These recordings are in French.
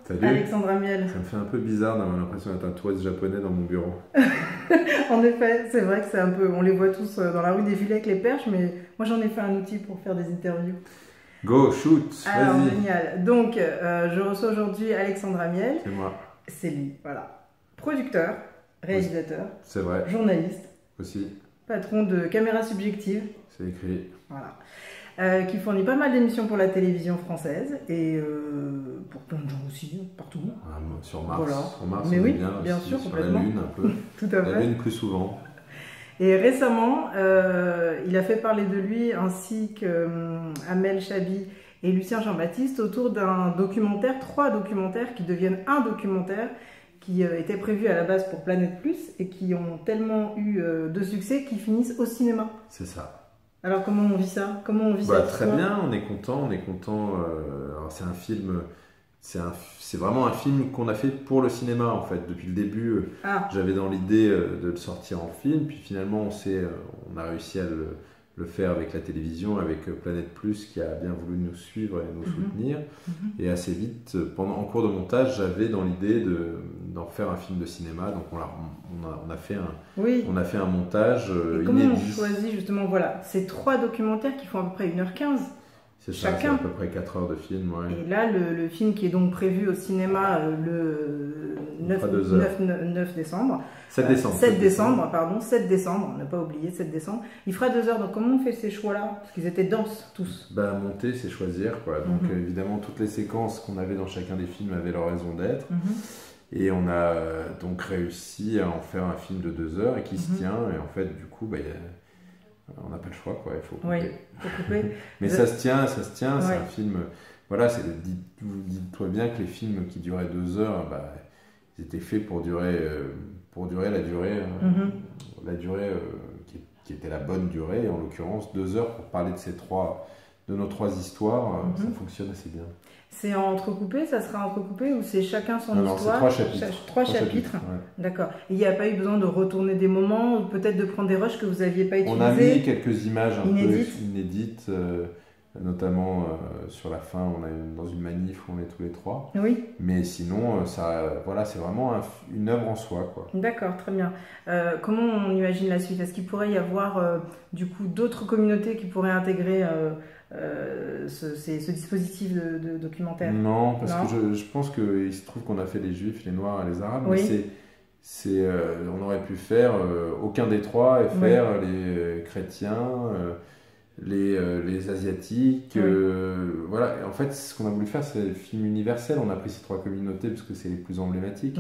Salut. Alexandra Miel. Ça me fait un peu bizarre d'avoir l'impression d'être un touriste japonais dans mon bureau. En effet, c'est vrai que c'est un peu... On les voit tous dans la rue défiler avec les perches, mais moi j'en ai fait un outil pour faire des interviews. Go, shoot, Alors, vas-y. génial. Donc, je reçois aujourd'hui Alexandra Miel. C'est moi, C'est lui, voilà. Producteur, réalisateur, c'est vrai, journaliste, aussi, patron de Caméra Subjective, c'est écrit. voilà. Qui fournit pas mal d'émissions pour la télévision française et pour plein de gens aussi, partout. Ah, sur Mars, Voilà. sur Mars Mais on oui, est bien aussi, sûr, sur complètement. la Lune un peu. Tout à La fait. Lune plus souvent. Et récemment, il a fait parler de lui ainsi que Amel Chabi et Lucien Jean-Baptiste autour d'un documentaire, 3 documentaires qui deviennent un documentaire qui était prévu à la base pour Planète Plus et qui ont tellement eu de succès qu'ils finissent au cinéma. C'est ça. Alors comment on vit ça? Comment on vit Bah, cette très histoire? bien, on est content, on est content. Alors c'est un film, c'est vraiment un film qu'on a fait pour le cinéma en fait. Depuis le début, Ah, j'avais dans l'idée de le sortir en film, puis finalement on a réussi à le faire avec la télévision, avec Planète Plus qui a bien voulu nous suivre et nous soutenir. Et assez vite, en cours de montage, j'avais dans l'idée d'en faire un film de cinéma. Donc on a fait oui. on a fait un montage Et comment on inédit. choisit justement, voilà, ces 3 documentaires qui font à peu près 1h15. C'est ça, c'est chacun. à peu près 4 heures de film. Ouais. Et là, le film qui est donc prévu au cinéma le Il fera 2 heures. 9 décembre. 7 décembre. 7 décembre, pardon, 7 décembre, on n'a pas oublié, 7 décembre. Il fera 2 heures, donc comment on fait ces choix-là? Parce qu'ils étaient denses, tous. Bah, monter, c'est choisir, quoi. Donc, évidemment, toutes les séquences qu'on avait dans chacun des films avaient leur raison d'être. Et on a donc réussi à en faire un film de 2 heures et qui se tient. Et en fait, du coup, bah, on n'a pas le choix, quoi. Il faut couper. Oui, faut couper. Mais ça se tient, c'est Ouais. un film. Voilà, dis-toi bien que les films qui duraient 2 heures, bah, ils étaient faits pour durer la durée, la durée qui était la bonne durée. Et en l'occurrence, 2 heures pour parler de nos 3 histoires, ça fonctionne assez bien. C'est entrecoupé, ça sera entrecoupé ou c'est chacun son Non, histoire? c'est 3 chapitres. 3 chapitres. Ouais. D'accord. Et il n'y a pas eu besoin de retourner des moments ou peut-être de prendre des rushs que vous n'aviez pas utilisés? On a mis quelques images un Inédites. peu inédites, notamment sur la fin, dans une manif où on est tous les 3. Oui. Mais sinon, voilà, c'est vraiment une œuvre en soi, quoi. D'accord, très bien. Comment on imagine la suite? Est-ce qu'il pourrait y avoir du coup d'autres communautés qui pourraient intégrer ce dispositif de documentaire? Non, parce Non. que je pense qu'il se trouve qu'on a fait les Juifs, les Noirs et les Arabes, Oui. mais on aurait pu faire aucun des 3 et faire les chrétiens, les Asiatiques. Voilà. Et en fait, ce qu'on a voulu faire, c'est le film universel. On a pris ces 3 communautés parce que c'est les plus emblématiques.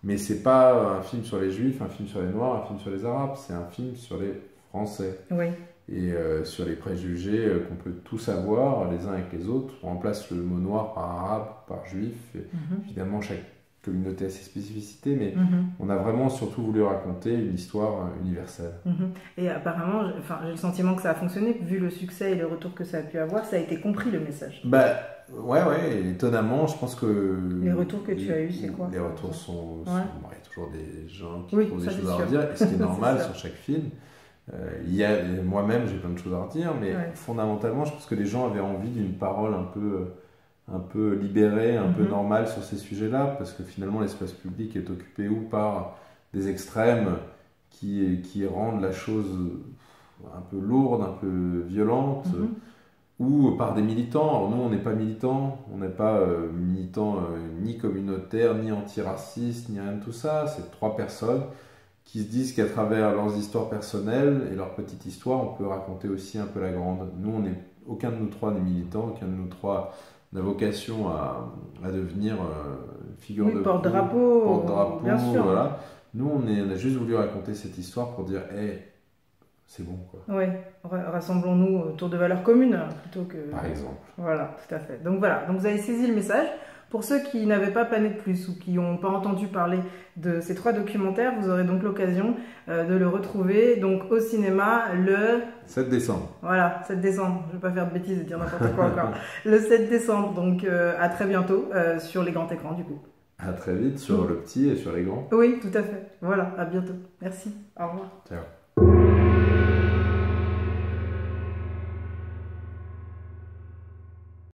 Mais c'est pas un film sur les Juifs, un film sur les Noirs, un film sur les Arabes. C'est un film sur les Français. Oui. Et sur les préjugés qu'on peut tous avoir les uns avec les autres. On remplace le mot noir par arabe, par juif. Et évidemment, chaque communauté a ses spécificités, mais on a vraiment surtout voulu raconter une histoire universelle. Et apparemment, j'ai le sentiment que ça a fonctionné, vu le succès et le retour que ça a pu avoir, ça a été compris le message. Bah, ouais, et étonnamment, je pense que... Les retours que tu as eus, c'est quoi? Les retours sont... Ouais. Bon, il y a toujours des gens qui Oui, trouvent ça, des c'est choses à sûr. redire, et ce qui est normal C'est sûr. sur chaque film. Moi-même, j'ai plein de choses à redire, mais fondamentalement, je pense que les gens avaient envie d'une parole un peu libérée, un peu normale sur ces sujets-là, parce que finalement, l'espace public est occupé ou par des extrêmes qui rendent la chose un peu lourde, un peu violente, ou par des militants. Alors nous, on n'est pas militants, on n'est pas militants ni communautaires, ni antiracistes, ni rien de tout ça. C'est 3 personnes qui se disent qu'à travers leurs histoires personnelles et leur petite histoire, on peut raconter aussi un peu la grande. Nous, aucun de nous 3 n'est militant, aucun de nous 3 n'a vocation à devenir figure de porte-drapeau, porte-drapeau, bien sûr. voilà. Nous, on a juste voulu raconter cette histoire pour dire, hey, c'est bon, quoi. Oui, rassemblons-nous autour de valeurs communes plutôt que... Par exemple. Voilà, tout à fait. Donc voilà, donc vous avez saisi le message. Pour ceux qui n'avaient pas Planète Plus ou qui n'ont pas entendu parler de ces 3 documentaires, vous aurez donc l'occasion de le retrouver donc au cinéma le 7 décembre. Voilà, 7 décembre. Je ne vais pas faire de bêtises et dire n'importe quoi encore. Le 7 décembre, donc à très bientôt sur les grands écrans du coup. À très vite sur le petit et sur les grands. Oui, tout à fait. Voilà, à bientôt. Merci. Au revoir. Ciao.